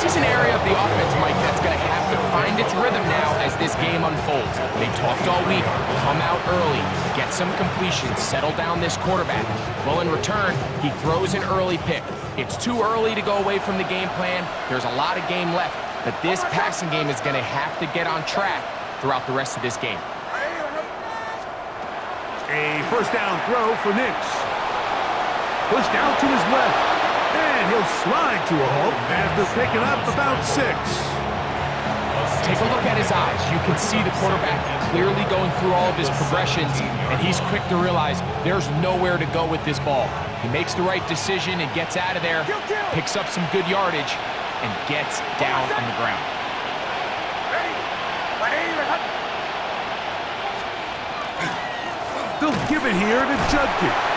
This is an area of the offense, Mike, that's going to have to find its rhythm now as this game unfolds. They talked all week, come out early, get some completions, settle down this quarterback. Well, in return, he throws an early pick. It's too early to go away from the game plan. There's a lot of game left, but this passing game is going to have to get on track throughout the rest of this game. A first down throw for Nix. Pushed out to his left. And he'll slide to a halt after picking up about 6. Take a look at his eyes. You can see the quarterback clearly going through all of his progressions, and he's quick to realize there's nowhere to go with this ball. He makes the right decision and gets out of there, picks up some good yardage, and gets down on the ground. They'll give it here to Judkins.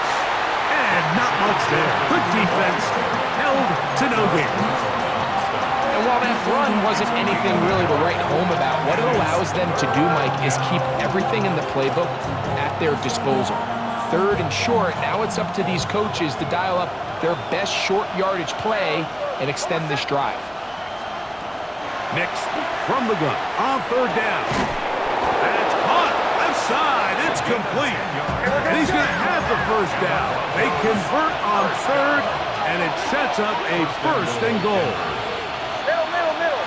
And not much there. Good defense. Held to no gain. And while that run wasn't anything really to write home about, what it allows them to do, Mike, is keep everything in the playbook at their disposal. Third and short, now it's up to these coaches to dial up their best short yardage play and extend this drive. Next, from the gun, on third down. That's caught. Left side. It's complete. And he's going to have the first down. They convert on third, and it sets up a first and goal. Middle.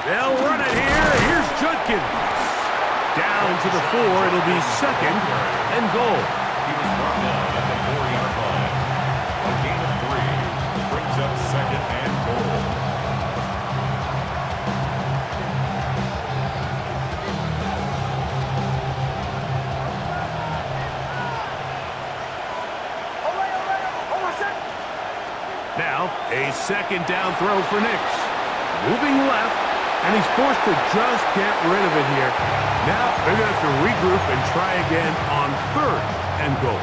They'll run it here. Here's Judkins. Down to the 4. It'll be second and goal. He was brought down at the 4-yard line. A gain of 3 brings up second and goal. Now, a second down throw for Nix. Moving left, and he's forced to just get rid of it here. Now, they're going to have to regroup and try again on third and goal.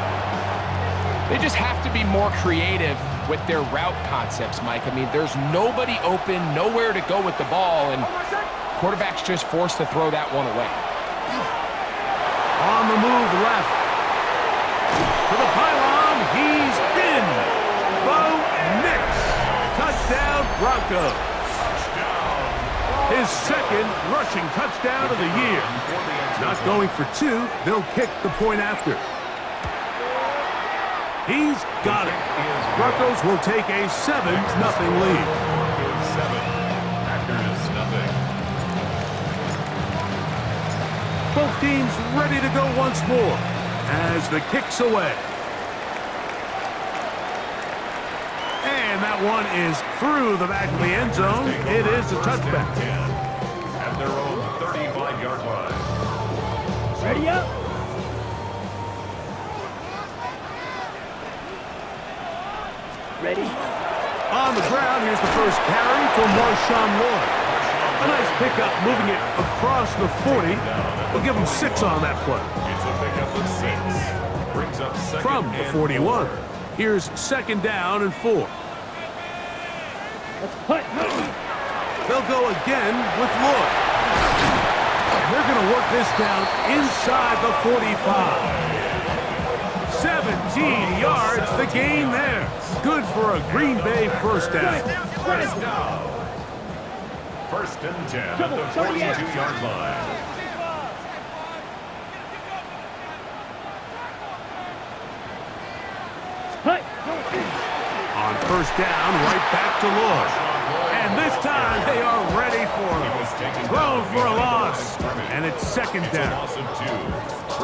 They just have to be more creative with their route concepts, Mike. I mean, there's nobody open, nowhere to go with the ball, and quarterback's just forced to throw that one away. On the move left. To the pylon, he's in. Bo Nix. Touchdown, Broncos. His second rushing touchdown of the year. Not going for 2, they'll kick the point after. He's got it. Broncos will take a 7-0 lead. 7, Packers nothing. Both teams ready to go once more as the kick's away. And that one is through the back of the end zone. It is a touchback. 10 at their own 35-yard line. Ready up. Ready. On the ground, here's the first carry from Marshawn Lloyd. A nice pickup, moving it across the 40. We'll give him 6 on that play. It's a pickup of 6. Brings up second From the and 41. 4. Here's second down and 4. Let's put. They'll go again with Lloyd. And they're going to work this down inside the 45. 17 yards, the gain there. Good for a Green Bay first down. First and 10 at the 42-yard line. On first down, right back to Lloyd. And this time they are ready for him. Thrown for a loss. And it's second down.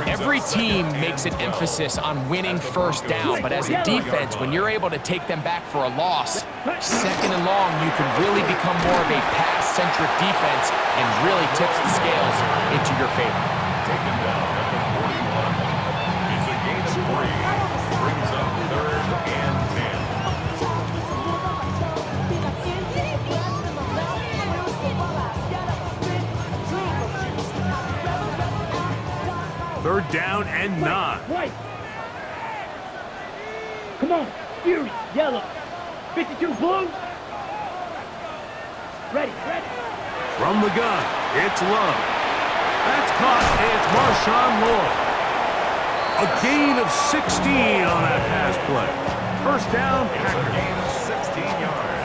Every team makes an emphasis on winning first down, but as a defense, when you're able to take them back for a loss, second and long, you can really become more of a pass-centric defense and really tips the scales into your favor. Taken down at the 41. It's a gain of 3. Brings up third and 10. Third down and 9. White. Come on. Fury. Yellow. 52 blue. Ready. From the gun, it's Love. That's caught. It's Marshawn Lloyd. A gain of 16 on that pass play. First down, It's a gain of 16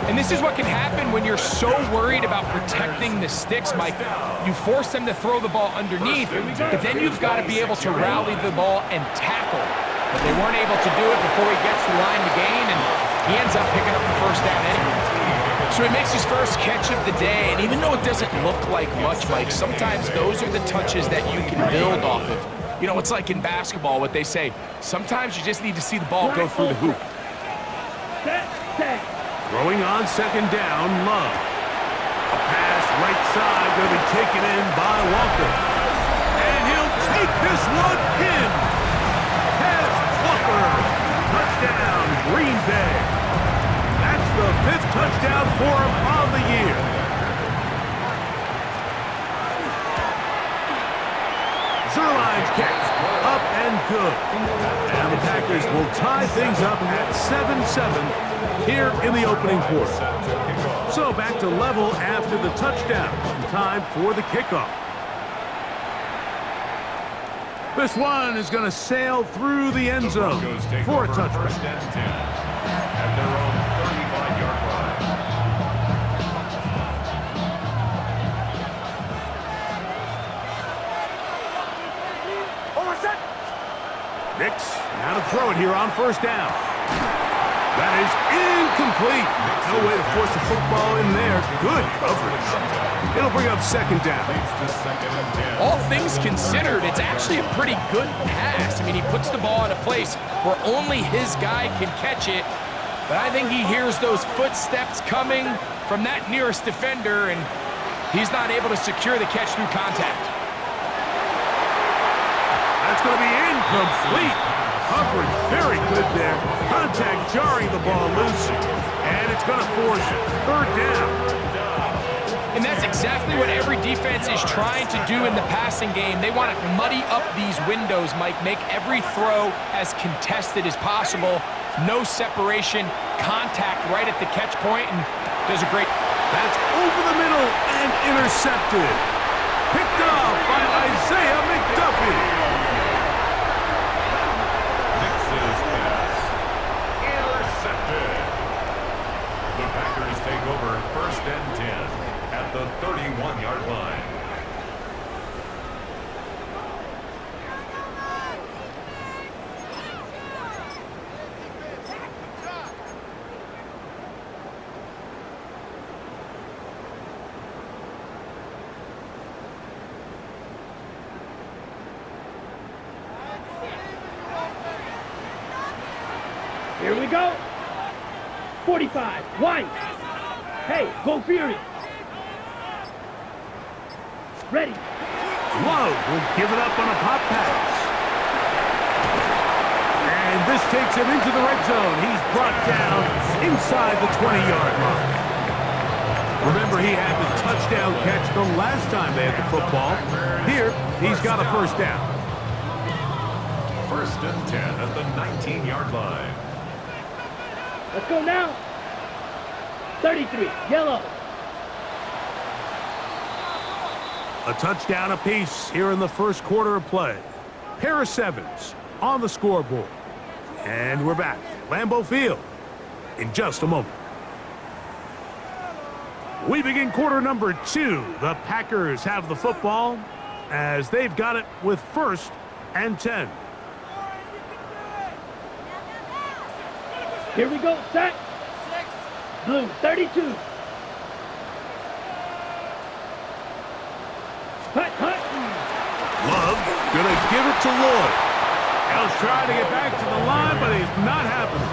And this is what can happen when you're so worried about protecting the sticks, Mike. You force them to throw the ball underneath, but then you've got to be able to rally the ball and tackle. But they weren't able to do it before he gets the line to gain, and he ends up picking up the first down anyway. So he makes his first catch of the day, and even though it doesn't look like much, Mike, sometimes those are the touches that you can build off of. You know, it's like in basketball, what they say, sometimes you just need to see the ball go through the hoop. Throwing on second down, Love. A pass right side going to be taken in by Walker. And he'll take this one in. Tez Walker. Touchdown, Green Bay. That's the 5th touchdown for him on the year. Zerline's catch, up and good. And the Packers will tie things up at 7-7 here in the opening quarter. So back to level after the touchdown. Time for the kickoff. This one is going to sail through the end zone for a touchdown. First and 10 at their own 35-yard line. Nix, now to throw it here on first down. That is incomplete. No way to force the football in there. Good coverage. It'll bring up second down. All things considered, it's actually a pretty good pass. I mean, he puts the ball in a place where only his guy can catch it. But I think he hears those footsteps coming from that nearest defender, and he's not able to secure the catch through contact. That's going to be incomplete. Coverage very good there. Contact jarring the ball loose. And it's going to force third down. And that's exactly what every defense is trying to do in the passing game. They want to muddy up these windows, Mike, make every throw as contested as possible. No separation, contact right at the catch point, and does a great... That's over the middle and intercepted. Picked off by Isaiah McDuffie. Take over first and 10 at the 31-yard line. Here we go. 45, White. Hey, go Fury. Ready. Love will give it up on a pop pass. And this takes him into the red zone. He's brought down inside the 20-yard line. Remember, he had the touchdown catch the last time they had the football. Here, he's got a first down. First and 10 at the 19-yard line. Let's go now. 33, yellow. A touchdown apiece here in the first quarter of play. Pair of sevens on the scoreboard. And we're back at Lambeau Field in just a moment. We begin quarter number 2. The Packers have the football as they've got it with first and 10. Here we go, set. Blue, 32. Hut. Love gonna give it to Lloyd. He'll try to get back to the line, but he's not happening.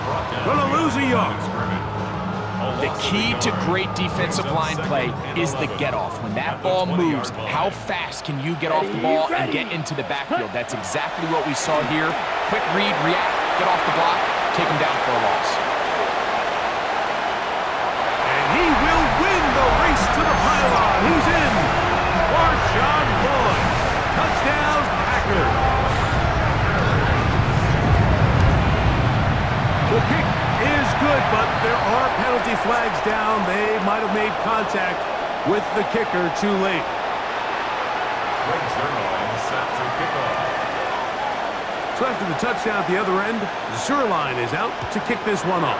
Gonna lose a yard. The key to great defensive line play is the get-off. When that ball moves, how fast can you get off the ball and get into the backfield? That's exactly what we saw here. Quick read, react, get off the block, take him down for a loss. And he will win the race to the pylon. He's in. Marshawn Lloyd. Touchdown, Packers. The kick is good, but there are penalty flags down. They might have made contact with the kicker too late. So after the touchdown at the other end, Zerline is out to kick this one off.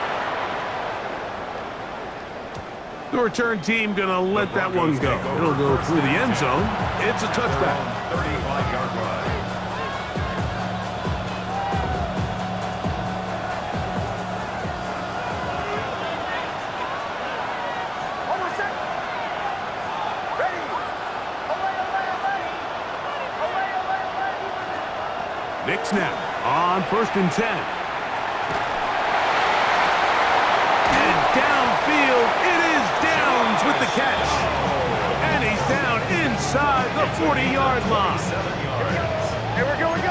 The return team going to let that one go. It'll go through the end zone. It's a touchback. 35-yard line. Nick snap on 1st and 10. And downfield, it is Downs with the catch. And he's down inside the 40-yard line.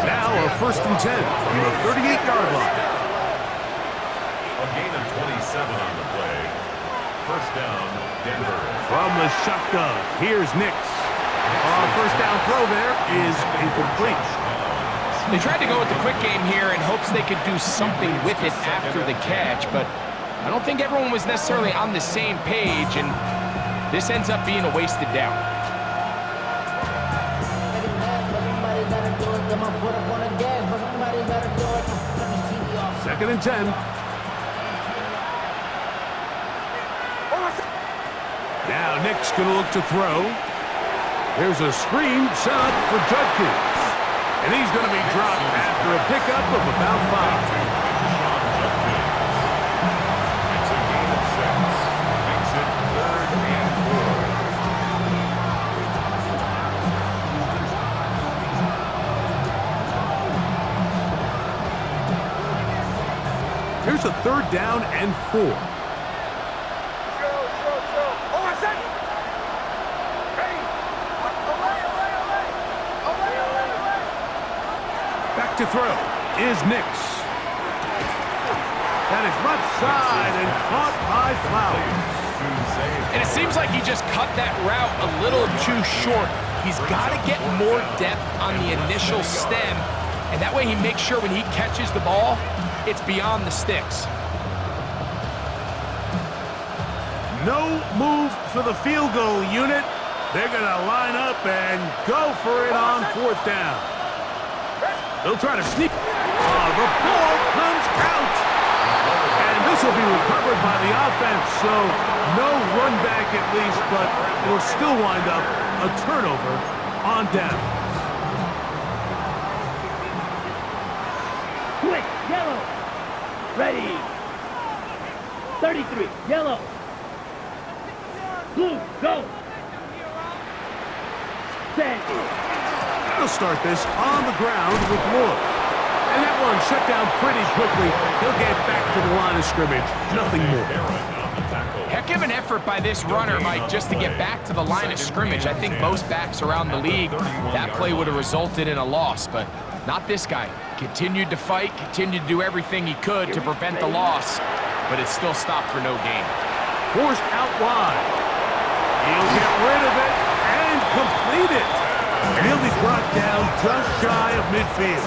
Now a 1st and 10 from the 38-yard line. A gain of 27 on the play. First down, Denver. From the shotgun, here's Nix. First down throw there is incomplete. They tried to go with the quick game here in hopes they could do something with it after the catch, but I don't think everyone was necessarily on the same page, and this ends up being a wasted down. Second and 10. Now Nick's going to look to throw. There's a screen set up for Judkins. And he's going to be dropped after a pickup of about 5. It's a gain of 6. Makes it 3rd and 4. Here's a 3rd down and 4. Back to throw is Nix. That is left side and caught by Flowers. And it seems like he just cut that route a little too short. He's got to get more depth on the initial stem, and that way he makes sure when he catches the ball, it's beyond the sticks. No move for the field goal unit. They're going to line up and go for it on 4th down. They'll try to sneak. The ball comes out. And this will be recovered by the offense, so no run back at least, but it'll still wind up a turnover on down. Quick, yellow. Ready. 33, yellow. Blue, go. Set. They'll start this on the ground with Moore. And that one shut down pretty quickly. He'll get back to the line of scrimmage. Nothing more. Heck of an effort by this runner, Mike, just to get back to the line of scrimmage. I think most backs around the league, that play would have resulted in a loss, but not this guy. Continued to fight, continued to do everything he could to prevent the loss, but it still stopped for no gain. Forced out wide. He'll get rid of it and complete it. And he'll be brought down just shy of midfield.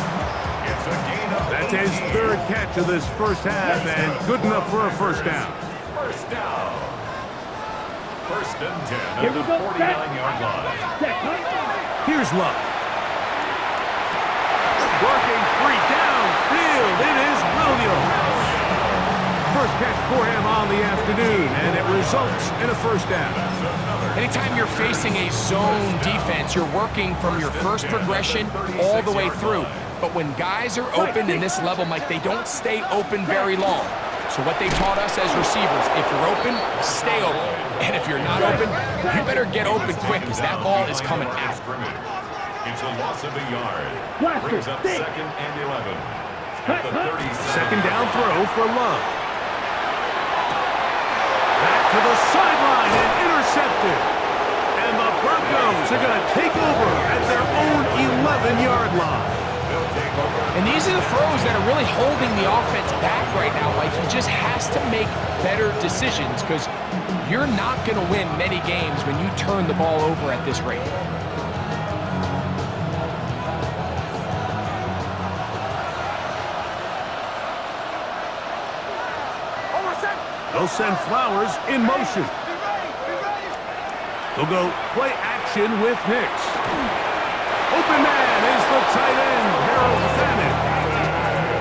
That's his 3rd catch of this first half, and good enough for a first down. First down. 1st and 10 at the 49-yard line. Here's Love. Working free downfield. It is Williams. First catch for him on the afternoon, and it results in a first down. Anytime you're facing a zone defense, you're working from your first progression all the way through. But when guys are open in this level, Mike, they don't stay open very long. So what they taught us as receivers, if you're open, stay open. And if you're not open, you better get open quick because that ball is coming out. It's a loss of a yard. Brings up 2nd and 11. At the 30. Second down throw for Love. Back to the sideline and intercepted. And the Broncos are going to take over at their own 11-yard line. And these are the throws that are really holding the offense back right now. Like, he just has to make better decisions because you're not going to win many games when you turn the ball over at this rate. They'll send Flowers in motion. They'll go play action with Nix. Open man is the tight end, Harold Fannin.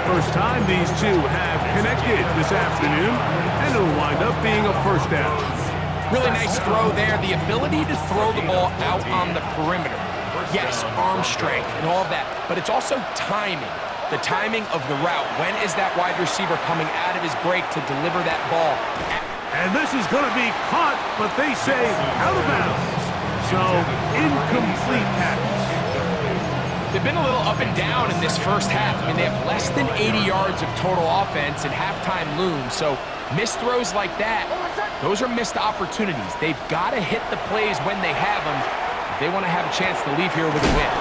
First time these two have connected this afternoon, and it'll wind up being a first down. Really nice throw there. The ability to throw the ball out on the perimeter. Yes, arm strength and all of that, but it's also timing. The timing of the route. When is that wide receiver coming out of his break to deliver that ball? And this is going to be caught, but they say out of bounds. So, incomplete pass. They've been a little up and down in this first half. I mean, they have less than 80 yards of total offense and halftime looms. So, missed throws like that, those are missed opportunities. They've got to hit the plays when they have them if they want to have a chance to leave here with a win.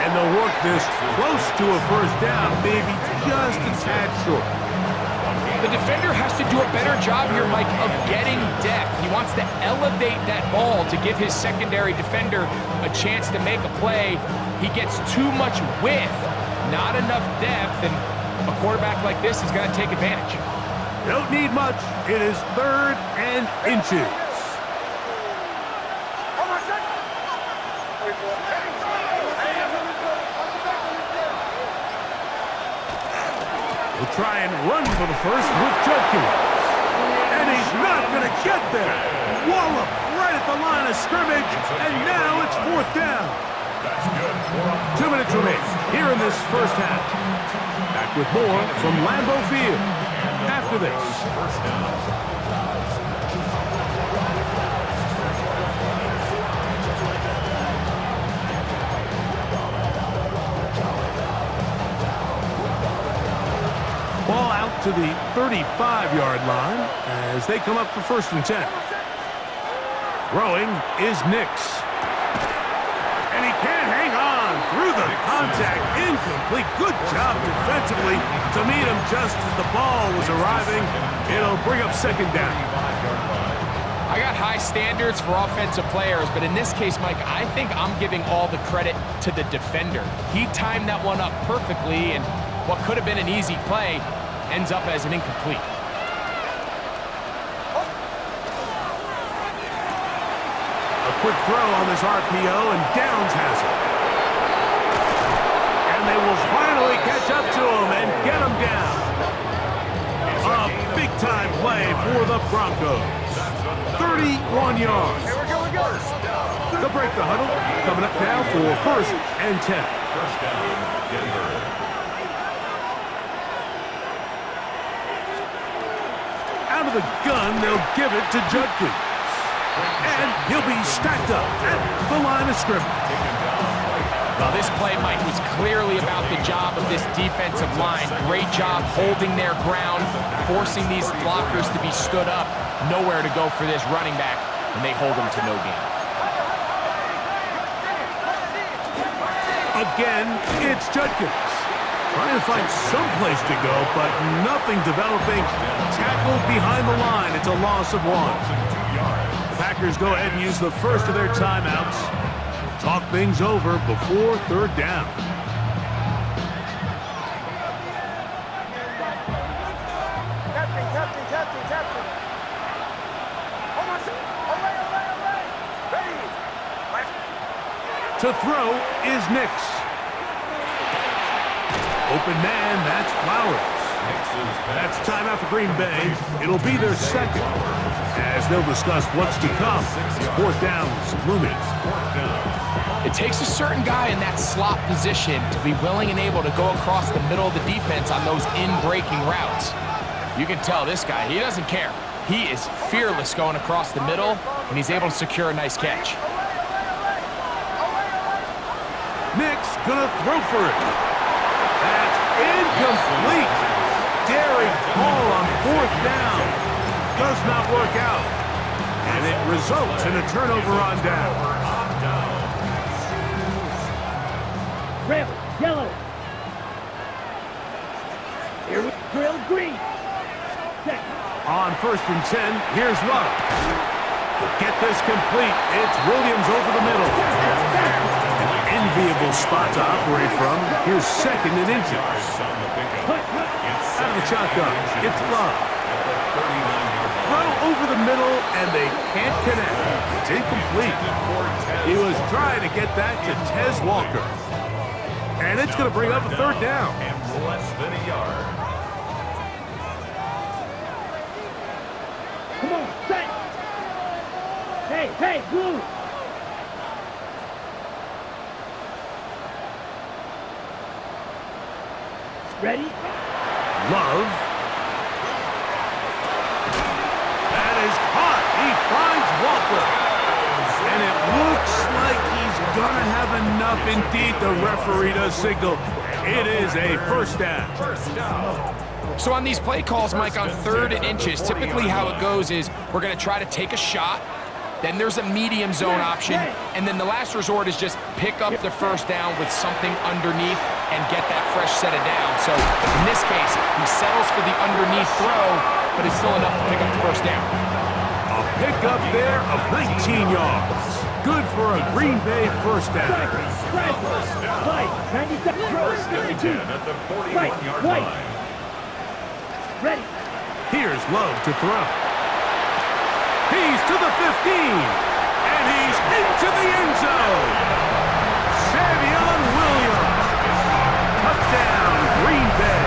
And they'll work this close to a first down, maybe just a tad short. The defender has to do a better job here, Mike, of getting depth. He wants to elevate that ball to give his secondary defender a chance to make a play. He gets too much width, not enough depth, and a quarterback like this is going to take advantage. Don't need much. It is 3rd and inches. He'll try and run for the first with Judkins. And he's not going to get there. Wallop right at the line of scrimmage, and now it's 4th down. 2 minutes remaining here in this first half. Back with more from Lambeau Field after this. Ball out to the 35-yard line as they come up for 1st and 10. Throwing is Nix. And he can't hang on through the contact. Incomplete. Good job defensively to meet him just as the ball was arriving. It'll bring up 2nd down. I got high standards for offensive players, but in this case, Mike, I think I'm giving all the credit to the defender. He timed that one up perfectly, and what could have been an easy play ends up as an incomplete. A quick throw on this RPO, and Downs has it. And they will finally catch up to him and get him down. A big-time play for the Broncos. 31 yards. They'll break the huddle. Coming up now for 1st and 10. First down, Denver. Out of the gun, they'll give it to Judkins. And he'll be stacked up at the line of scrimmage. Well, this play, Mike, was clearly about the job of this defensive line. Great job holding their ground, forcing these blockers to be stood up. Nowhere to go for this running back, and they hold him to no gain. Again, it's Judkins. Trying to find some place to go, but nothing developing. Tackled behind the line. It's a loss of 1. The Packers go ahead and use the first of their timeouts. Talk things over before 3rd down. To throw is Nix. Open man, that's Flowers. That's timeout for Green Bay. It'll be their 2nd, as they'll discuss what's to come. 4th down, looming. It takes a certain guy in that slot position to be willing and able to go across the middle of the defense on those in-breaking routes. You can tell this guy, he doesn't care. He is fearless going across the middle, and he's able to secure a nice catch. Nix gonna throw for it. That's incomplete. Daring call on 4th down. Does not work out. And it results in a turnover on down. Red, yellow. Here we drill green. Second. On 1st and 10, here's Love. To get this complete, it's Williams over the middle. An enviable spot to operate from. Here's 2nd and inches. Out of the shotgun, it's Love. Throw over the middle, and they can't connect. It's incomplete. He was trying to get that to Tez Walker. And it's going to bring up a 3rd down. And less than a yard. Come on, set. Hey, blue. Ready? Love. That is caught. He finds Walker. And it looks like he's going to have enough. Indeed, the referee does signal. It is a first down. So on these play calls, Mike, on 3rd and inches, typically how it goes is we're going to try to take a shot, then there's a medium zone option, and then the last resort is just pick up the first down with something underneath and get that fresh set of downs. So in this case, he settles for the underneath throw, but it's still enough to pick up the first down. A pickup there of 19 yards. Good for a Green Bay first down. Fight, 90 seconds. First and 10 at the 41-yard line. Ready. Here's Love to throw. He's to the 15, and he's into the end zone. Savion Williams. Touchdown, Green Bay.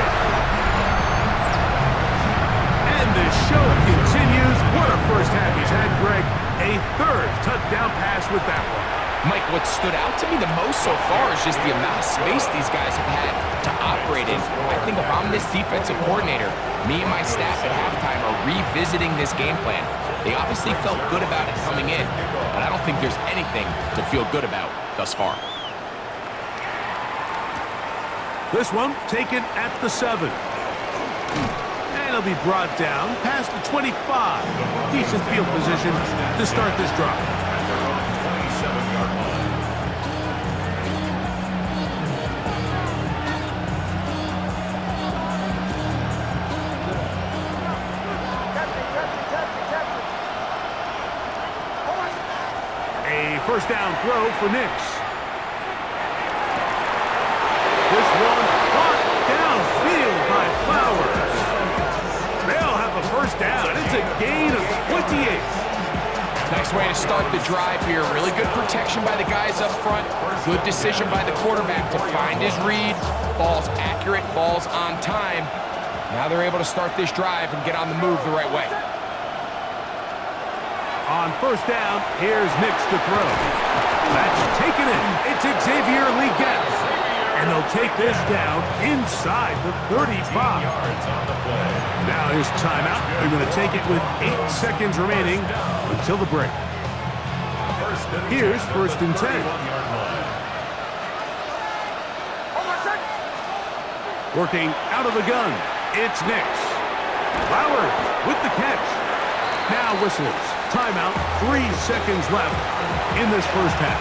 And the show continues. What a first half he's had, Greg. A 3rd touchdown pass with that one. Mike, what stood out to me the most so far is just the amount of space these guys have had to operate in. I think if I'm this defensive coordinator, me and my staff at halftime are revisiting this game plan. They obviously felt good about it coming in, but I don't think there's anything to feel good about thus far. This one taken at the 7. And it'll be brought down past the 25. Decent field position to start this drive. A first down throw for Nix. This one caught downfield by Flowers. They'll have a first down. It's a gain of 28. Nice way to start the drive here. Really good protection by the guys up front. Good decision by the quarterback to find his read. Ball's accurate, ball's on time. Now they're able to start this drive and get on the move the right way. On first down, here's Nix to throw. That's taken in. It's Xavier Legette. And they'll take this down inside the 35. Now here's timeout. They're going to take it with 8 seconds remaining until the break. Here's first and 10. Working out of the gun, it's Nix. Flowers with the catch. Now whistles. Timeout, 3 seconds left in this first half.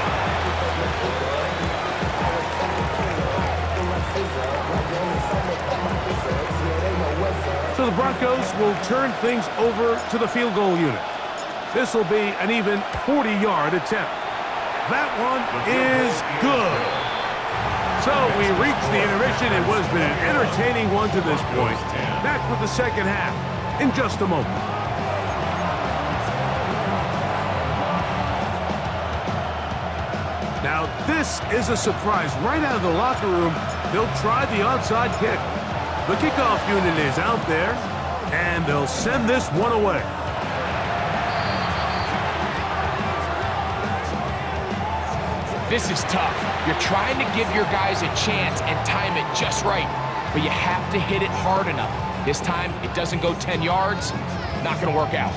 So the Broncos will turn things over to the field goal unit. This will be an even 40-yard attempt. That one is good. So we reached the intermission. It was been an entertaining one to this point. Back with the second half in just a moment. Now, this is a surprise. Right out of the locker room, they'll try the onside kick. The kickoff unit is out there, and they'll send this one away. This is tough. You're trying to give your guys a chance and time it just right, but you have to hit it hard enough. This time, it doesn't go 10 yards. Not going to work out.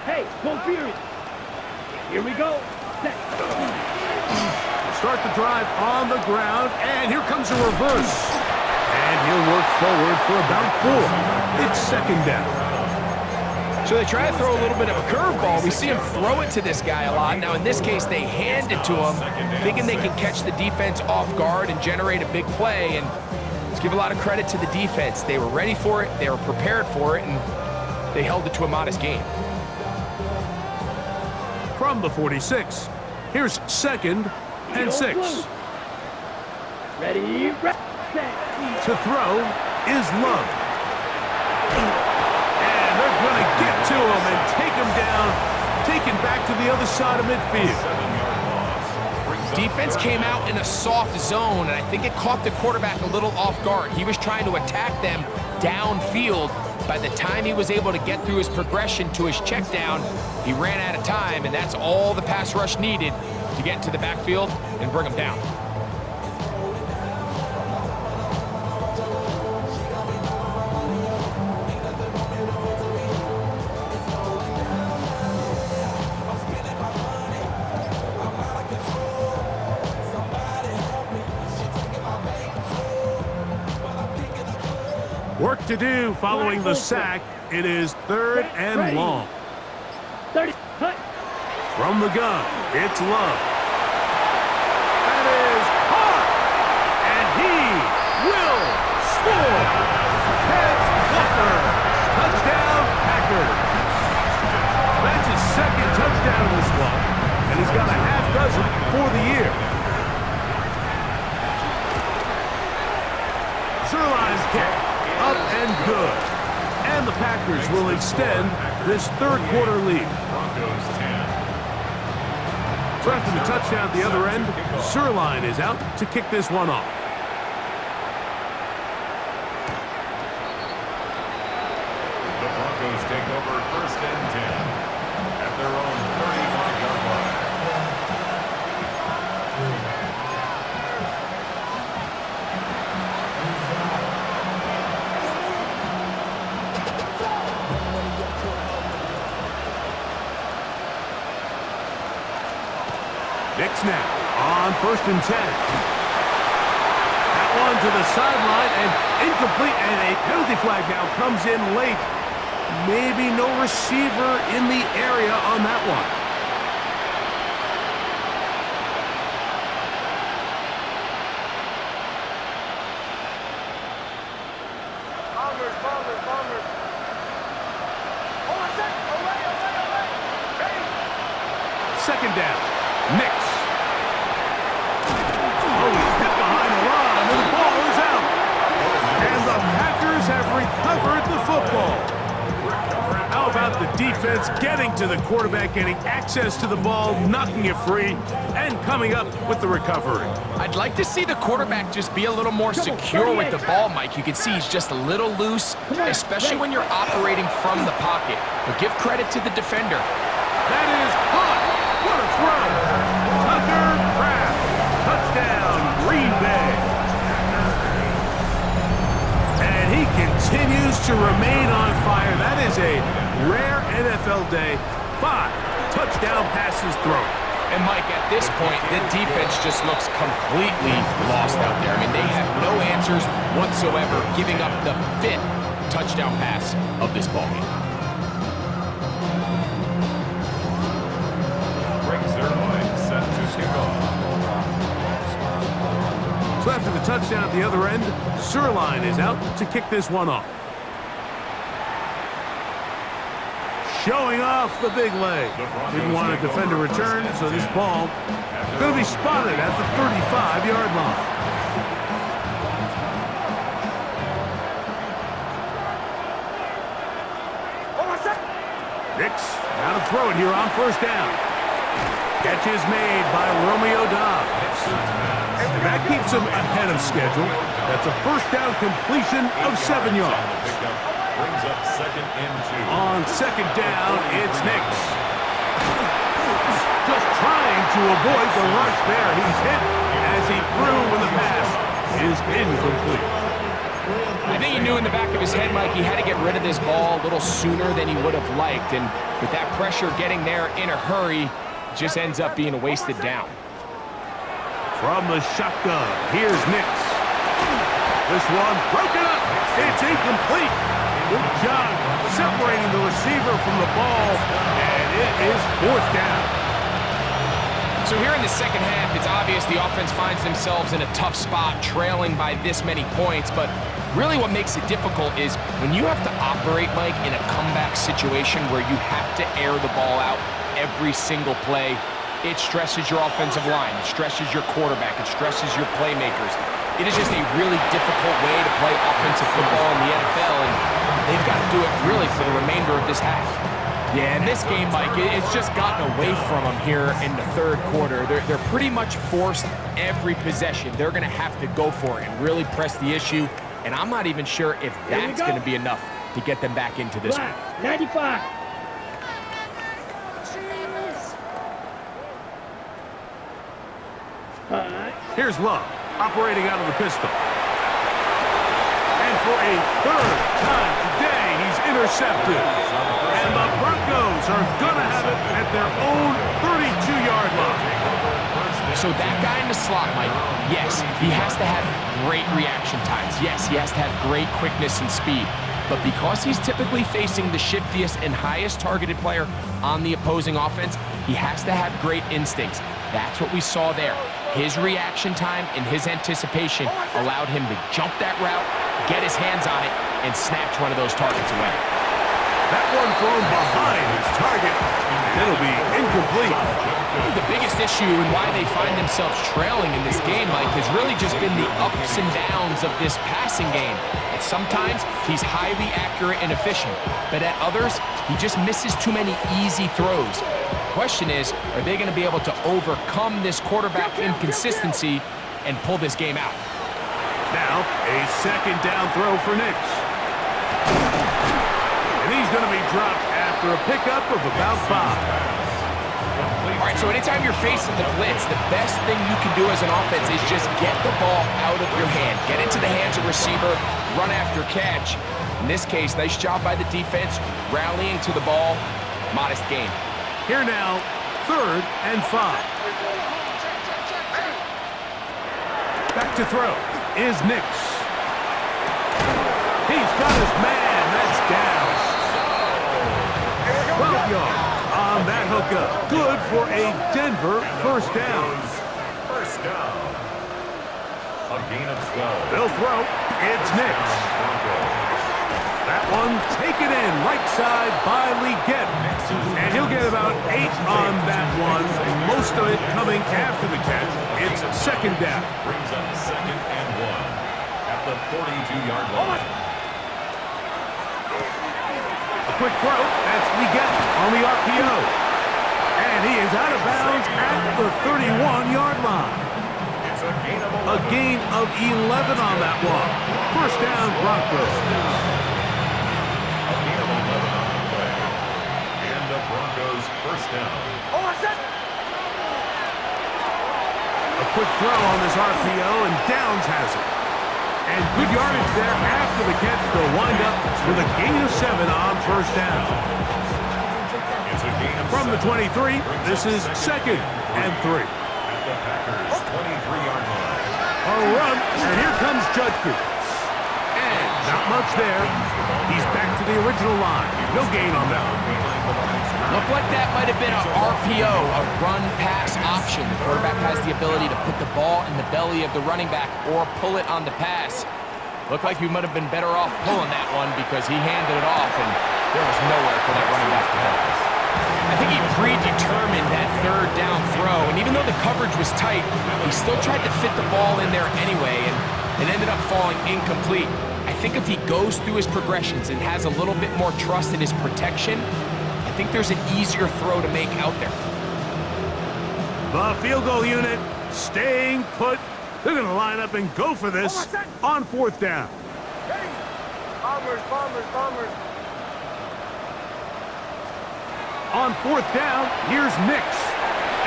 Hey, go furious. Here we go. Set. Start the drive on the ground, and here comes a reverse. And he'll work forward for about 4. It's second down. So they try to throw a little bit of a curveball. We see him throw it to this guy a lot. Now, in this case, they hand it to him, thinking they can catch the defense off guard and generate a big play. And let's give a lot of credit to the defense. They were ready for it, they were prepared for it, and they held it to a modest gain. From the 46, here's second and 6. Ready, set. To throw is Love. And they're going to get to him and take him down taken back to the other side of midfield. 7-yard loss. Brings up Defense third came down. out in a soft zone, and I think it caught the quarterback a little off guard. He was trying to attack them downfield. By the time he was able to get through his progression to his check down, he ran out of time, and that's all the pass rush needed to get into the backfield and bring him down. Work to do following the sack. It is third and long. 30, cut. From the gun, it's Love. That is caught! And he will score! Heads Walker! Touchdown, Packers! That's his second touchdown in this one, and he's got a half dozen for the year. Zerline's kick, up and good. And the Packers will extend this third quarter lead. Broncos 10. So after the touchdown at the other end, Zerline is out to kick this one off. The Broncos take over first and 10 at their own 35-yard line. Knicks now on first and 10. That one to the sideline and incomplete, and a penalty flag now comes in late. Maybe no receiver in the area on that one. Second down. Knicks. Oh, he's hit behind the line, and the ball is out. And the Packers have recovered the football. How about the defense getting to the quarterback, getting access to the ball, knocking it free, and coming up with the recovery? I'd like to see the quarterback just be a little more secure with the ball, Mike. You can see he's just a little loose, especially when you're operating from the pocket. But give credit to the defender. That is caught. What a throw. Tucker Kraft. Touchdown, Green Bay. And he continues to remain on fire. That is a rare NFL day. 5 touchdown passes thrown. And Mike, at this point, the defense just looks completely lost out there. I mean, they have no answers whatsoever, giving up the 5th touchdown pass of this ballgame. Brings their line set to kick off. So after the touchdown at the other end, Zerline is out to kick this one off. Showing off the big leg. Didn't want to defend a return, so this ball is going to be spotted at the 35-yard line. Knicks now to throw it here on first down. Catch is made by Romeo Dobbs. And that keeps him ahead of schedule. That's a first down completion of 7 yards. Brings up second and 2. On second down, it's Knicks. Just trying to avoid the rush there. He's hit as he threw when the pass is incomplete. I think he knew in the back of his head, Mike, he had to get rid of this ball a little sooner than he would have liked. And with that pressure getting there in a hurry, it just ends up being a wasted down. From the shotgun, here's Knicks. This one broken up. It's incomplete. Good job separating the receiver from the ball, and it is fourth down. So here in the second half, it's obvious the offense finds themselves in a tough spot, trailing by this many points. But really what makes it difficult is when you have to operate, Mike, in a comeback situation where you have to air the ball out every single play, it stresses your offensive line, it stresses your quarterback, it stresses your playmakers. It is just a really difficult way to play offensive football in the NFL, and they've got to do it really for the remainder of this half. Yeah, in this game, Mike, it's just gotten away from them here in the third quarter. They're pretty much forced every possession. They're going to have to go for it and really press the issue, and I'm not even sure if that's going to be enough to get them back into this one. 95. Here's Love, operating out of the pistol. And for a third time today, he's intercepted. And the Broncos are going to have it at their own 32-yard line. So that guy in the slot, Mike, yes, he has to have great reaction times. Yes, he has to have great quickness and speed. But because he's typically facing the shiftiest and highest targeted player on the opposing offense, he has to have great instincts. That's what we saw there. His reaction time and his anticipation allowed him to jump that route, get his hands on it, and snatch one of those targets away. That one thrown behind his target, and it'll be incomplete. The biggest issue and why they find themselves trailing in this game, Mike, has really just been the ups and downs of this passing game. And sometimes he's highly accurate and efficient, but at others, he just misses too many easy throws. The question is, are they going to be able to overcome this quarterback inconsistency and pull this game out? Now, a second down throw for Nix. And he's going to be dropped after a pickup of about 5. All right, so anytime you're facing the blitz, the best thing you can do as an offense is just get the ball out of your hand. Get into the hands of receiver, run after catch. In this case, nice job by the defense, rallying to the ball. Modest gain. Here now, 3rd and 5. Back to throw is Nix. He's got his man. That's down. 12 yards on that hookup. Good for a Denver first down. First down. A gain of 12. They'll throw. It's Nix. That one taken in right side by Leggett. And he'll get about 8 on that one. Most of it coming after the catch. It's second down. Brings up 2nd and 1 at the 42-yard line. A quick throw. That's Leggett on the RPO. And he is out of bounds at the 31-yard line. It's a gain of 11. A gain of 11 on that one. First down, Broncos. A gain of 11 on the play. And the Broncos first down. A quick throw on this RPO, and Downs has it. And good yardage there after the catch. They'll wind up with a gain of 7 on first down. It's a gain of From the 7. 23, this is 2nd and 3. At the Packers 23-yard line. A run, and here comes Judkins. And not much there. He's back to the original line. No gain on that one. Looked like that might have been an RPO, a run-pass option. The quarterback has the ability to put the ball in the belly of the running back or pull it on the pass. Looked like he might have been better off pulling that one because he handed it off, and there was nowhere for that running back to go. I think he predetermined that third down throw, and even though the coverage was tight, he still tried to fit the ball in there anyway, and it ended up falling incomplete. I think if he goes through his progressions and has a little bit more trust in his protection, I think there's an easier throw to make out there. The field goal unit staying put. They're going to line up and go for this on 4th down. Bombers. On 4th down, here's Nix.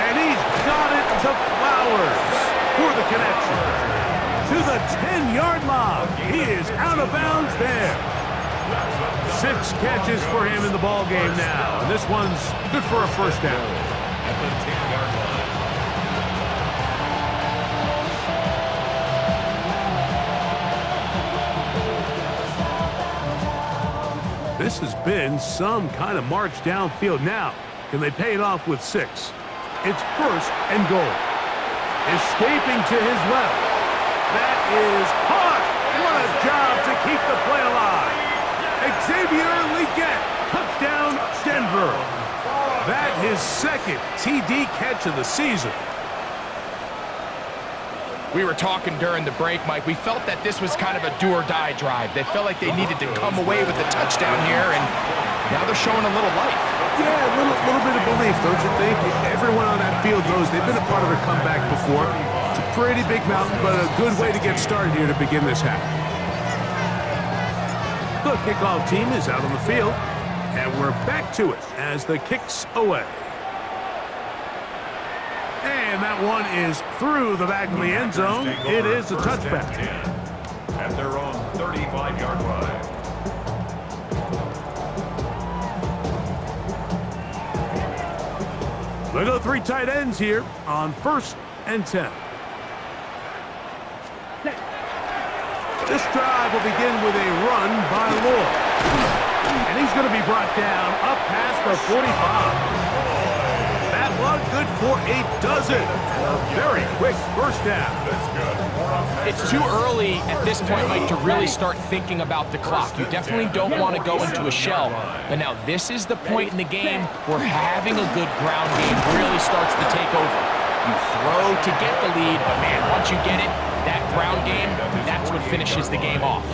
And he's got it to Flowers for the connection. To the 10-yard line. He is out of bounds there. 6 catches for him in the ball game now. And this one's good for a first down. At the 10-yard line. This has been some kind of march downfield. Now, can they pay it off with 6? It's 1st and goal. Escaping to his left. That is caught. What a job to keep the play alive. Xavier Leggett, touchdown Denver. That his 2nd TD catch of the season. We were talking during the break, Mike. We felt that this was kind of a do-or-die drive. They felt like they needed to come away with the touchdown here, and now they're showing a little life. Yeah, a little bit of belief, don't you think? Everyone on that field knows they've been a part of a comeback before. It's a pretty big mountain, but a good way to get started here to begin this half. The kickoff team is out on the field, and we're back to it as the kick's away. And that one is through the back of the end zone. It is a touchback. At their own 35-yard line. Look at the three tight ends here on 1st and 10. This drive will begin with a run by Lord. And he's going to be brought down up past the 45. That one good for a dozen. A very quick first down. It's too early at this point, Mike, to really start thinking about the clock. You definitely don't want to go into a shell. But now this is the point in the game where having a good ground game really starts to take over. You throw to get the lead, but man, once you get it, that ground game, that's what finishes the game off.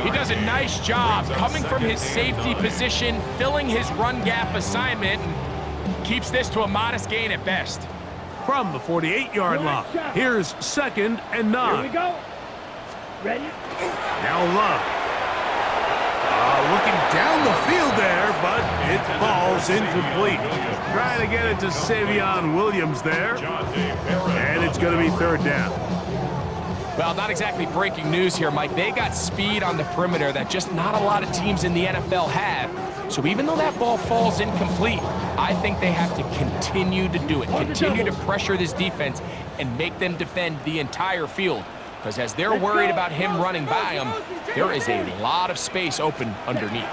He does a nice job coming from his safety position, filling his run gap assignment, and keeps this to a modest gain at best. From the 48-yard line, here's 2nd and 9. Here we go. Ready? Now Love. Looking down the field there, but it falls incomplete. Trying to get it to Savion Williams there. And it's going to be 3rd down. Well, not exactly breaking news here, Mike. They got speed on the perimeter that just not a lot of teams in the NFL have. So even though that ball falls incomplete, I think they have to continue to do it, continue to pressure this defense and make them defend the entire field. Because as they're worried about him running by them, there is a lot of space open underneath.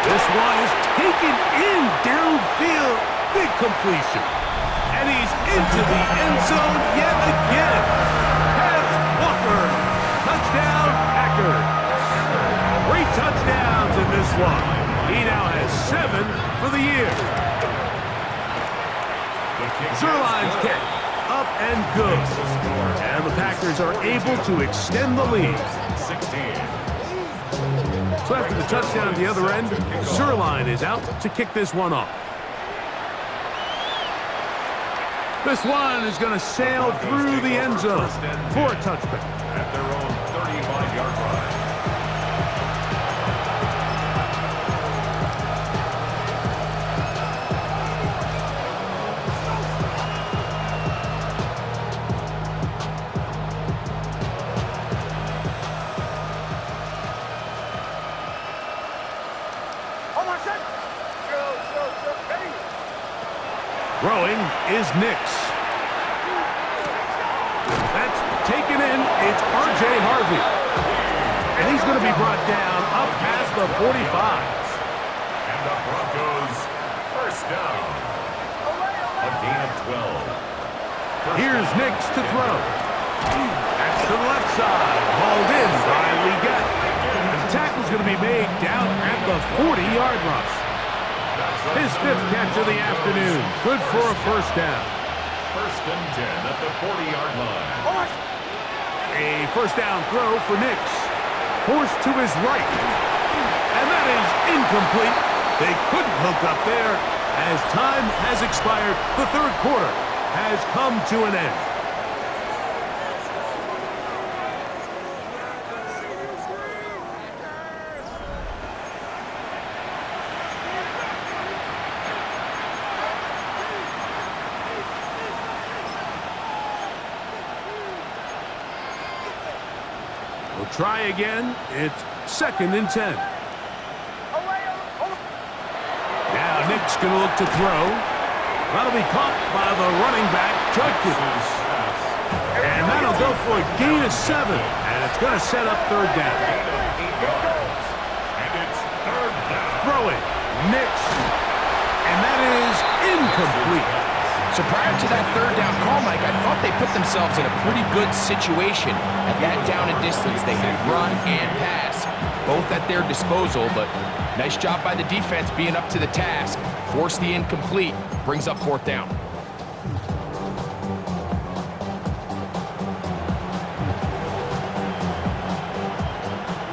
This one is taken in downfield. Big completion. And he's into the end zone yet again. Pass Walker. Touchdown, Packers. 3 touchdowns in this one. He now has 7 for the year. Zerline's kick. Up and good. And the Packers are able to extend the lead. 16. So after the touchdown at the other end, Zerline is out to kick this one off. This one is going to sail through the end zone for a touchback. At their own 35-yard line. Throwing is Nix. That's taken in. It's R.J. Harvey. And he's going to be brought down up past the 45. And the Broncos first down. A gain of 12. Here's Nix to throw. That's to the left side. Hauled in by Leggett. And the tackle's going to be made down at the 40-yard line. His 5th catch of the afternoon. Good for a first down. 1st and 10 at the 40-yard line. A first down throw for Nix. Forced to his right. And that is incomplete. They couldn't hook up there as time has expired. The 3rd quarter has come to an end. We'll try again. It's 2nd and 10. Now Nick's going to look to throw. That'll be caught by the running back, Judkins. And that'll go for a gain of 7. And it's going to set up 3rd down. And it's 3rd down. Throwing, Nix. And that is incomplete. So prior to that 3rd down call, Mike, I thought they put themselves in a pretty good situation. At that down and distance, they had run and pass, both at their disposal, but nice job by the defense being up to the task. Force the incomplete, brings up 4th down.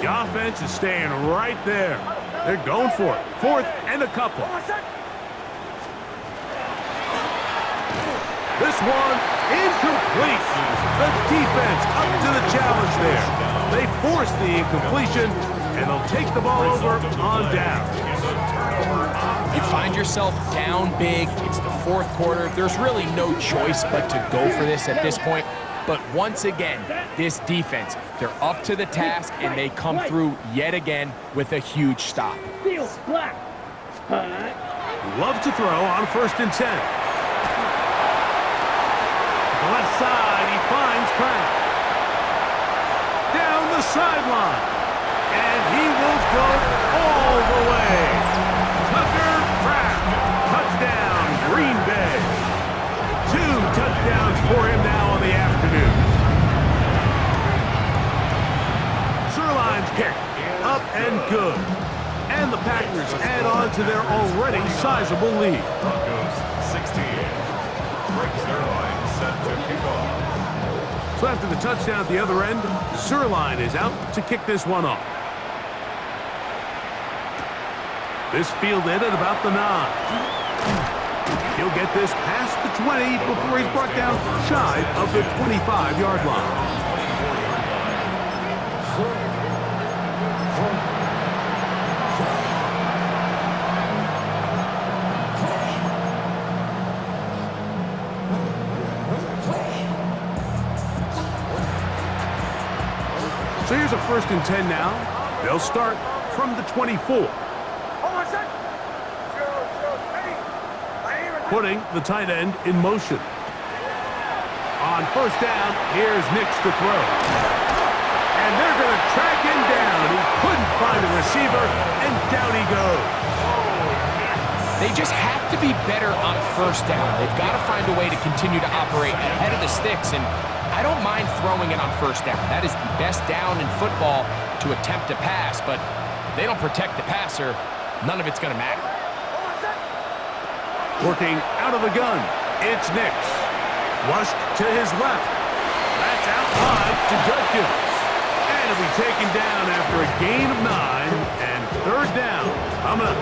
The offense is staying right there. They're going for it. 4th and a couple. This one incomplete. The defense up to the challenge there. They force the incompletion, and they'll take the ball over on down. You find yourself down big. It's the 4th quarter. There's really no choice but to go for this at this point. But once again, this defense, they're up to the task, and they come through yet again with a huge stop. Love to throw on 1st and 10. To the left side, he finds Kraft. Down the sideline. And he will go all the way. Tucker Kraft. Touchdown, Green Bay. 2 touchdowns for him now on the afternoon. Sirline's kick. Up and good. And the Packers add on to their already sizable lead. Broncos 16. Breaks their line, set to kick off. So after the touchdown at the other end, Sirline is out to kick this one off. This fielded at about the 9. He'll get this past the 20 before he's brought down shy of the 25-yard line. So here's a 1st and 10 now. They'll start from the 24. Putting the tight end in motion. On 1st down, here's Nix to throw. And they're going to track him down. He couldn't find a receiver, and down he goes. They just have to be better on 1st down. They've got to find a way to continue to operate ahead of the sticks, and I don't mind throwing it on 1st down. That is the best down in football to attempt to pass, but if they don't protect the passer, none of it's going to matter. Working out of the gun, it's Nix. Flushed to his left. That's out wide to Judkins. And he'll be taken down after a gain of 9, and 3rd down coming up.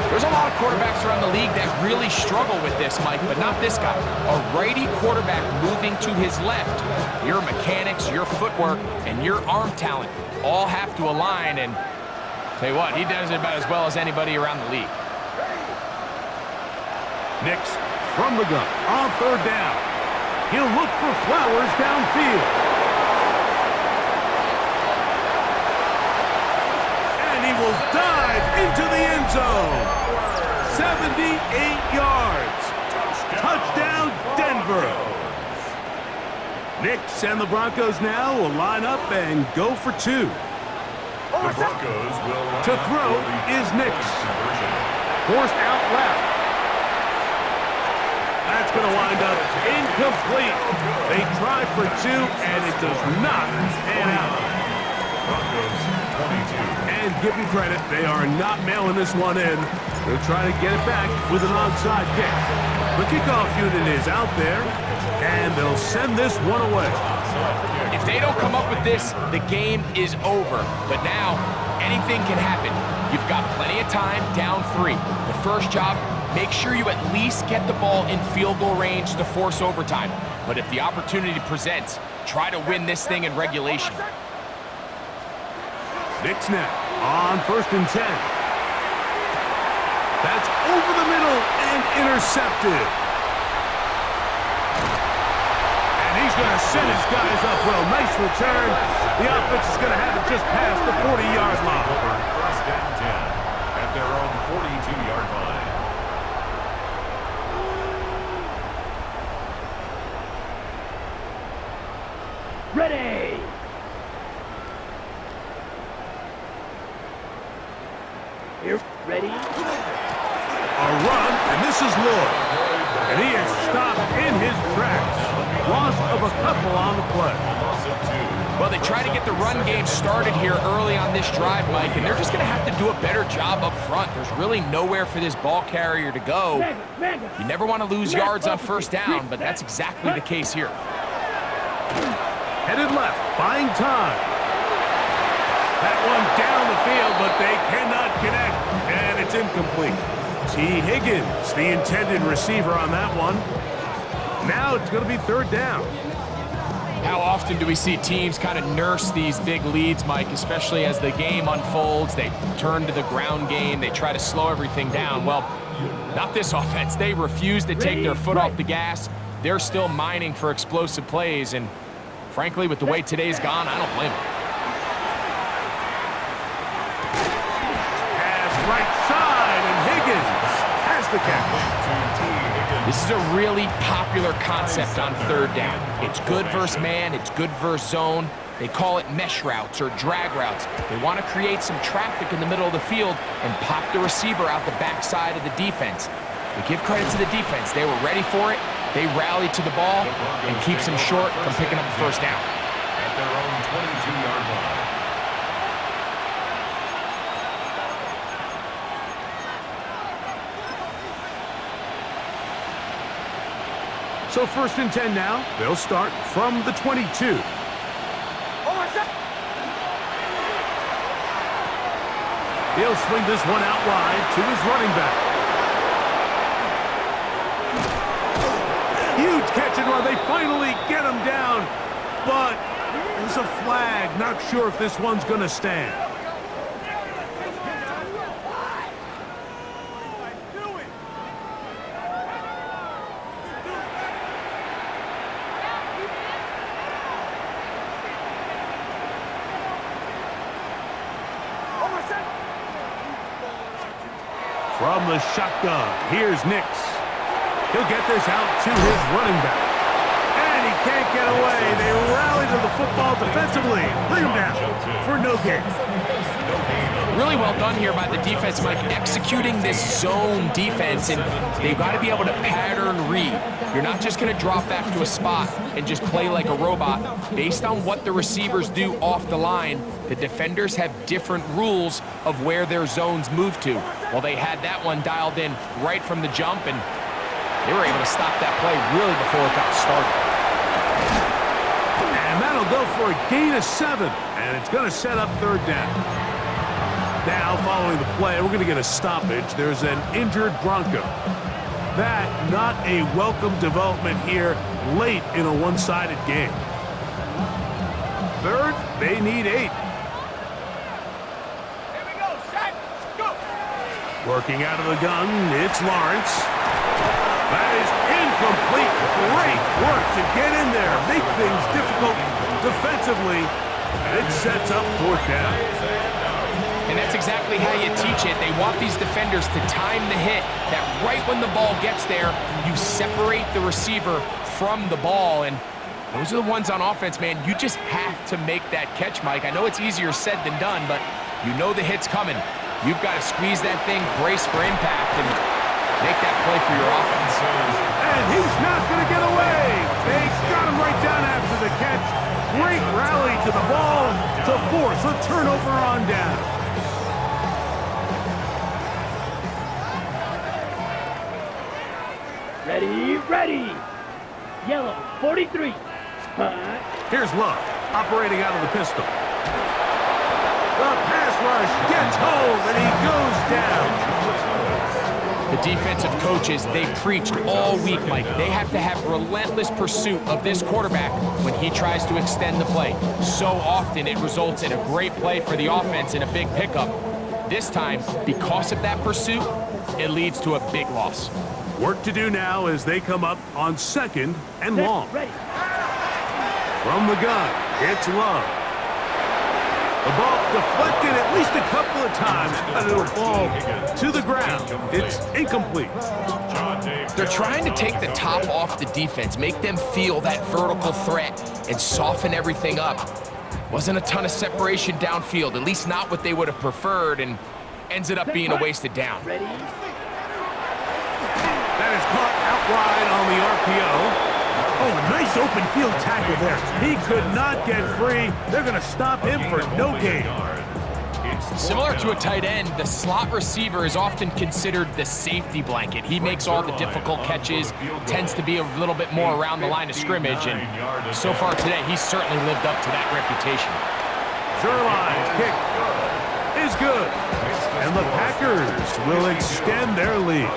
There's a lot of quarterbacks around the league that really struggle with this, Mike, but not this guy. A righty quarterback moving to his left. Your mechanics, your footwork, and your arm talent all have to align, and tell you what, he does it about as well as anybody around the league. Nix from the gun on 3rd down. He'll look for Flowers downfield. And he will dive into the end zone. 78 yards. Touchdown, Denver. Nix and the Broncos now will line up and go for 2. The Broncos will line To up throw for the is Nix. conversion. Forced out left. That's going to wind up incomplete. They try for 2, and it does not pan out. Broncos 22. And give them credit, they are not mailing this one in. They'll try to get it back with an onside kick. The kickoff unit is out there, and they'll send this one away. If they don't come up with this, the game is over. But now, anything can happen. You've got plenty of time, down 3. The first job, make sure you at least get the ball in field goal range to force overtime. But if the opportunity presents, try to win this thing in regulation. Nix now on 1st and 10. That's over the middle and intercepted. And he's going to set his guys up well. Nice return. The offense is going to have it just past the 40-yard line. 1st down 10 at their own 42-yard line. Ready! Here, ready? A run, and this is Lloyd. And he is stopped in his tracks. Loss of a couple on the play. Loss of 2. Well, they try to get the run game started here early on this drive, Mike, and they're just going to have to do a better job up front. There's really nowhere for this ball carrier to go. You never want to lose yards on 1st down, but that's exactly the case here. Headed left, buying time. field, but they cannot connect, and it's incomplete. T. Higgins, the intended receiver on that one. Now it's going to be third down. How often do we see teams kind of nurse these big leads, Mike, especially as the game unfolds? They turn to the ground game. They try to slow everything down. Well, not this offense. They refuse to take their foot off the gas. They're still mining for explosive plays, and frankly, with the way today's gone, I don't blame them. Pass right side, and Higgins has the catch. This is a really popular concept on third down. It's good versus man, it's good versus zone. They call it mesh routes or drag routes. They want to create some traffic in the middle of the field and pop the receiver out the backside of the defense. We give credit to the defense. They were ready for it. They rallied to the ball and keeps them short from picking up the first down. At their own 22-yard line. So first and 10 now. They'll start from the 22. He'll swing this one out wide to his running back. Huge catch and run. They finally get him down. But there's a flag. Not sure if this one's going to stand. From the shotgun, here's Nix. He'll get this out to his running back. And he can't get away. They rally to the football defensively. Bring him down for no gain. Really well done here by the defense, Mike, executing this zone defense, and they've got to be able to pattern read. You're not just going to drop back to a spot and just play like a robot. Based on what the receivers do off the line, the defenders have different rules of where their zones move to. Well, they had that one dialed in right from the jump, and they were able to stop that play really before it got started. And that'll go for a gain of 7, and it's going to set up third down. Now, following the play, we're going to get a stoppage. There's an injured Bronco. That, not a welcome development here late in a one-sided game. Third, they need 8. Working out of the gun, it's Lawrence. That is incomplete. Great work to get in there, make things difficult defensively, and it sets up fourth down. And that's exactly how you teach it. They want these defenders to time the hit, that right when the ball gets there, you separate the receiver from the ball, and those are the ones on offense, man. You just have to make that catch, Mike. I know it's easier said than done, but you know the hit's coming. You've got to squeeze that thing, brace for impact, and make that play for your offense. And he's not going to get away. They got him right down after the catch. Great rally to the ball to force a turnover on down. Ready. Yellow, 43. Here's Love, operating out of the pistol. The pass rush gets home, and he goes down. The defensive coaches, they preached all week, Mike. They have to have relentless pursuit of this quarterback when he tries to extend the play. So often it results in a great play for the offense and a big pickup. This time, because of that pursuit, it leads to a big loss. Work to do now as they come up on second and long. Ready. From the gun, it's Love. The ball deflected at least a couple of times, and it'll fall to the ground. It's incomplete. They're trying to take the top off the defense, make them feel that vertical threat, and soften everything up. Wasn't a ton of separation downfield, at least not what they would have preferred, and ends it up being a wasted down. Ready. That is caught out wide on the RPO. Oh, a nice open field tackle there. He could not get free. They're going to stop him for no gain. Similar to a tight end, the slot receiver is often considered the safety blanket. He makes all the difficult catches, tends to be a little bit more around the line of scrimmage, and so far today, he's certainly lived up to that reputation. Zerline's kick is is good. And the Packers will extend their lead.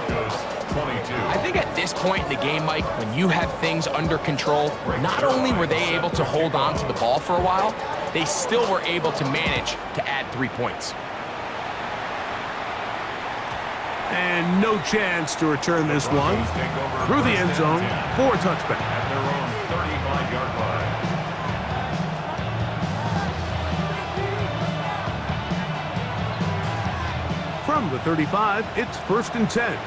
22. I think at this point in the game, Mike, when you have things under control, not only were they able to hold on to the ball for a while, they still were able to manage to add 3 points. And no chance to return this one through the end zone for a touchback. At their own 35-yard line. From the 35, it's 1st and 10.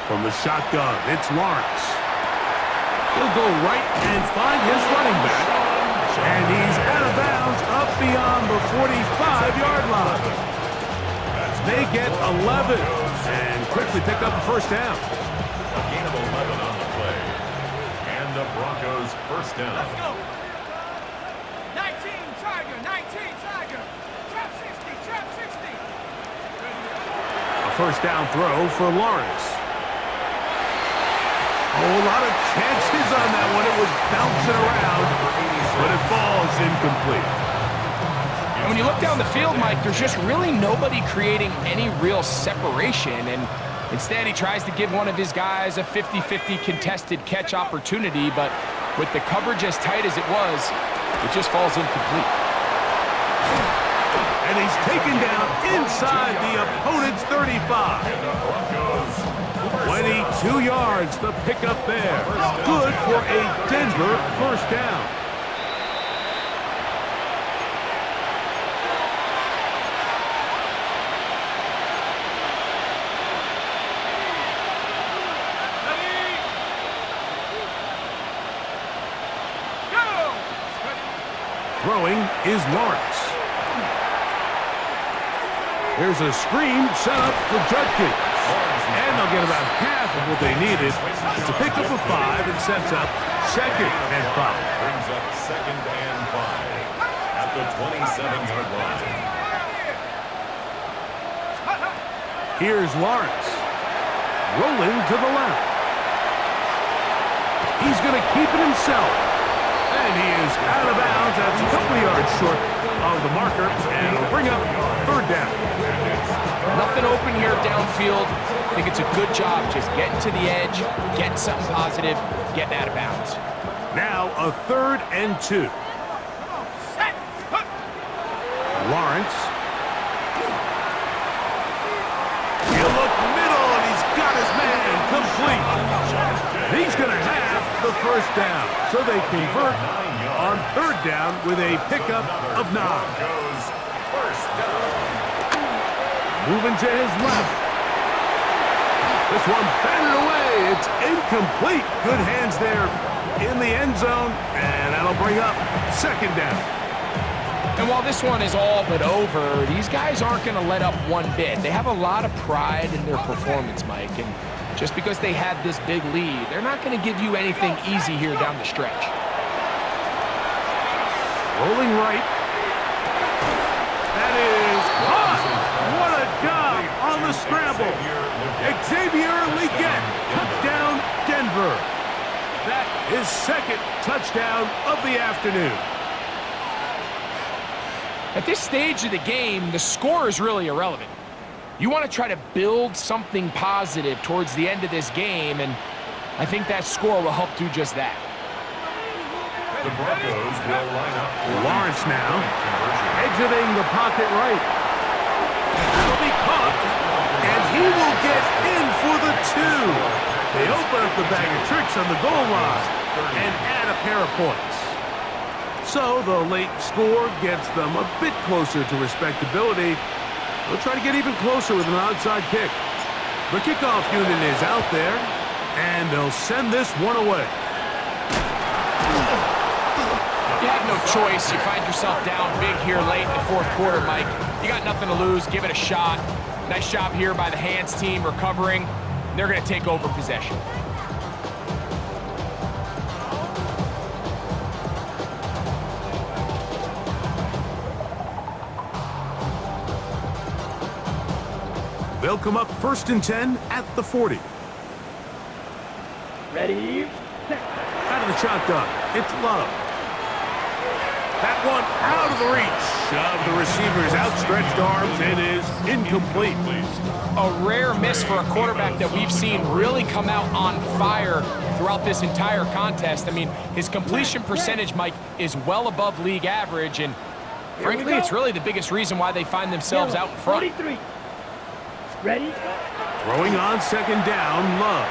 From the shotgun, it's Lawrence. He'll go right and find his running back. And he's out of bounds up beyond the 45-yard line. They get 11 and quickly pick up a first down. A gain of 11 on the play. And the Broncos first down. Let's go. 19 Tiger, 19 Tiger. Trap 60, trap 60. A first down throw for Lawrence. Oh, a lot of chances on that one. It was bouncing around, but it falls incomplete. And when you look down the field, Mike, there's just really nobody creating any real separation. And instead, he tries to give one of his guys a 50-50 contested catch opportunity. But with the coverage as tight as it was, it just falls incomplete. And he's taken down inside the opponent's 35. 22 yards, the pickup there. Good for a Denver first down. Throwing is Lawrence. Here's a screen set up for Judkins. And they'll get about half of what they needed. It's a pickup of 5 and sets up 2nd and 5. Brings up 2nd and 5 at the 27-yard line. Here's Lawrence. Rolling to the left. He's going to keep it himself. And he is out of bounds. That's a couple of yards short of the marker. And it'll bring up 3rd down. Nothing open here downfield. I think it's a good job just getting to the edge, getting something positive, getting out of bounds. Now a 3rd and 2. Lawrence. He'll look middle, and he's got his man complete. He's going to have the first down. So they convert on 3rd down with a pickup of 9. First down. Moving to his left. This one batted away. It's incomplete. Good hands there in the end zone, and that'll bring up 2nd down. And while this one is all but over, these guys aren't going to let up one bit. They have a lot of pride in their performance, Mike, and just because they had this big lead, they're not going to give you anything easy here down the stretch. Rolling right. That is caught. What a job on the scramble. Xavier Legette, touchdown Denver. That is 2nd touchdown of the afternoon. At this stage of the game, the score is really irrelevant. You want to try to build something positive towards the end of this game, and I think that score will help do just that. The Broncos will line up. Lawrence now, exiting the pocket right. That'll be caught, and he will get in for the 2. They open up the bag of tricks on the goal line and add a pair of points. So the late score gets them a bit closer to respectability. They'll try to get even closer with an onside kick. The kickoff unit is out there, and they'll send this one away. You have no choice. You find yourself down big here late in the 4th quarter, Mike. You got nothing to lose. Give it a shot. Nice job here by the hands team recovering. They're going to take over possession. They'll come up 1st and 10 at the 40. Ready, set. Out of the shotgun, it's Love. That one out of the reach of the receiver's outstretched arms. It is incomplete. A rare miss for a quarterback that we've seen really come out on fire throughout this entire contest. I mean, his completion percentage, Mike, is well above league average, and frankly, it's really the biggest reason why they find themselves out in front. 43. Ready? Throwing on second down, Love.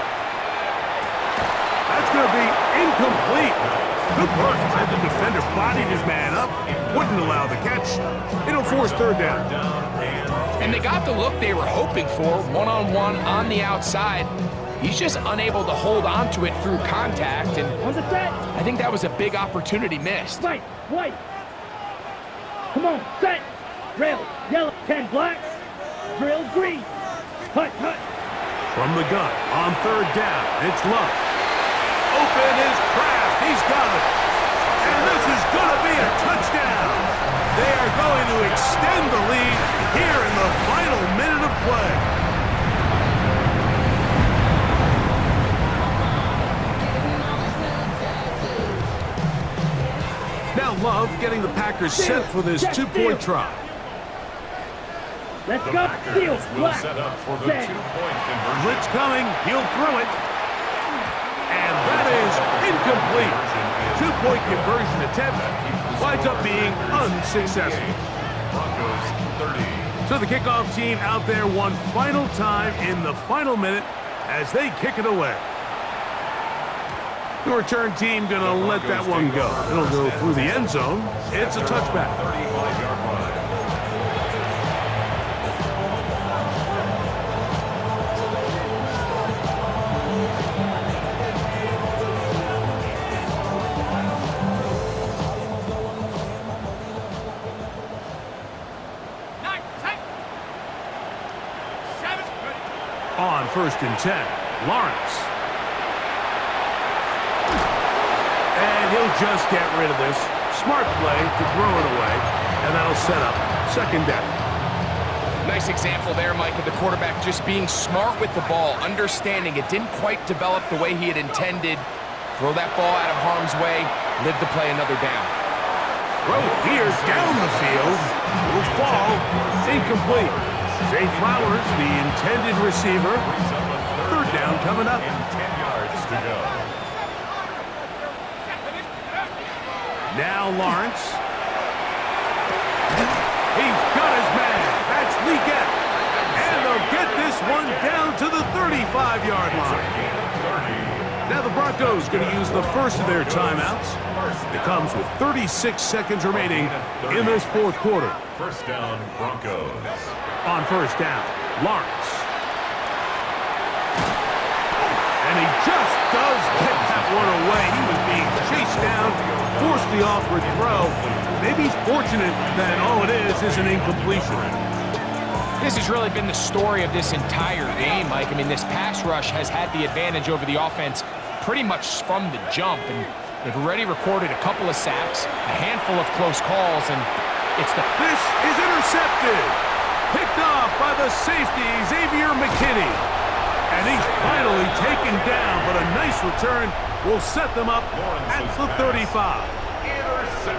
That's going to be incomplete. Good work. The defender bodied his man up, wouldn't allow the catch. It'll force third down. And they got the look they were hoping for, one-on-one on the outside. He's just unable to hold on to it through contact, and On the set. I think that was a big opportunity missed. White. White. Come on. Set. Rail. Yellow. 10 black. Drill green. Hut. Hut. From the gun on third down, it's Love. Open is Kraft. He's got it. And this is going to be a touchdown. They are going to extend the lead here in the final minute of play. Now Love getting the Packers set for this two-point try. Let's The go. Steal. Packers will Black. set up for the Set. two-point conversion. Blitz coming. He'll throw it. And that is incomplete. Two-point conversion attempt winds up being unsuccessful. Broncos 30. So the kickoff team out there one final time in the final minute as they kick it away. The return team going to let that one go. It'll go through the end zone. It's a touchback. 35-yard line. Nine. 10. 7. Ready. On 1st and 10, Lawrence. And he'll just get rid of this. Smart play to throw it away, and that'll set up second down. Nice example there, Mike, of the quarterback just being smart with the ball, understanding it didn't quite develop the way he had intended. Throw that ball out of harm's way, live to play another down. Throw here down the field. Will fall. Incomplete. Zay Flowers, the intended receiver. Third down coming up. And 10 yards to go. Now Lawrence. He's got his man. That's Leggett. And they'll get this one down to the 35-yard line. Now the Broncos going to use the first of their timeouts. It comes with 36 seconds remaining in this fourth quarter. First down, Broncos. On first down, Lawrence. And he just does get that one away. He was being chased down, forced the awkward throw. Maybe he's fortunate that all it is an incompletion. This has really been the story of this entire game, Mike. I mean, this pass rush has had the advantage over the offense pretty much from the jump, and they've already recorded a couple of sacks, a handful of close calls, and it's the... This is intercepted. Picked off by the safety, Xavier McKinney. And he's finally taken down, but a nice return will set them up at the 35.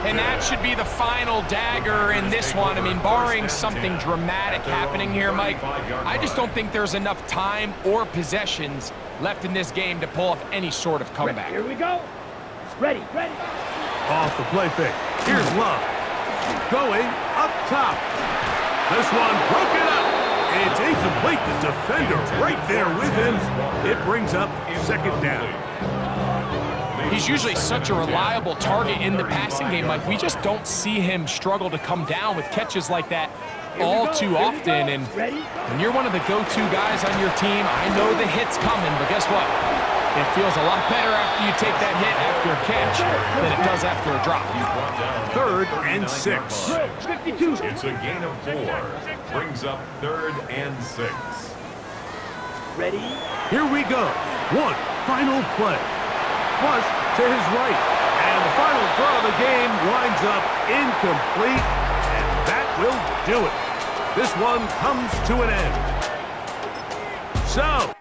And that should be the final dagger in this one. I mean, barring something dramatic happening here, Mike, I just don't think there's enough time or possessions left in this game to pull off any sort of comeback. Here we go. Ready. Ready. Off the play fake. Here's Love. Going up top. This one broken up. It's incomplete. The defender right there with him. It brings up second down. He's usually such a reliable target in the passing game. Like, we just don't see him struggle to come down with catches like that all too often. And when you're one of the go-to guys on your team, I know the hit's coming, but guess what? It feels a lot better after you take that hit after a catch than it does after a drop. 3rd and 6. 52. It's a gain of 4. Brings up 3rd and 6. Ready. Here we go. One final play. Flush to his right. And the final throw of the game winds up incomplete. And that will do it. This one comes to an end. So...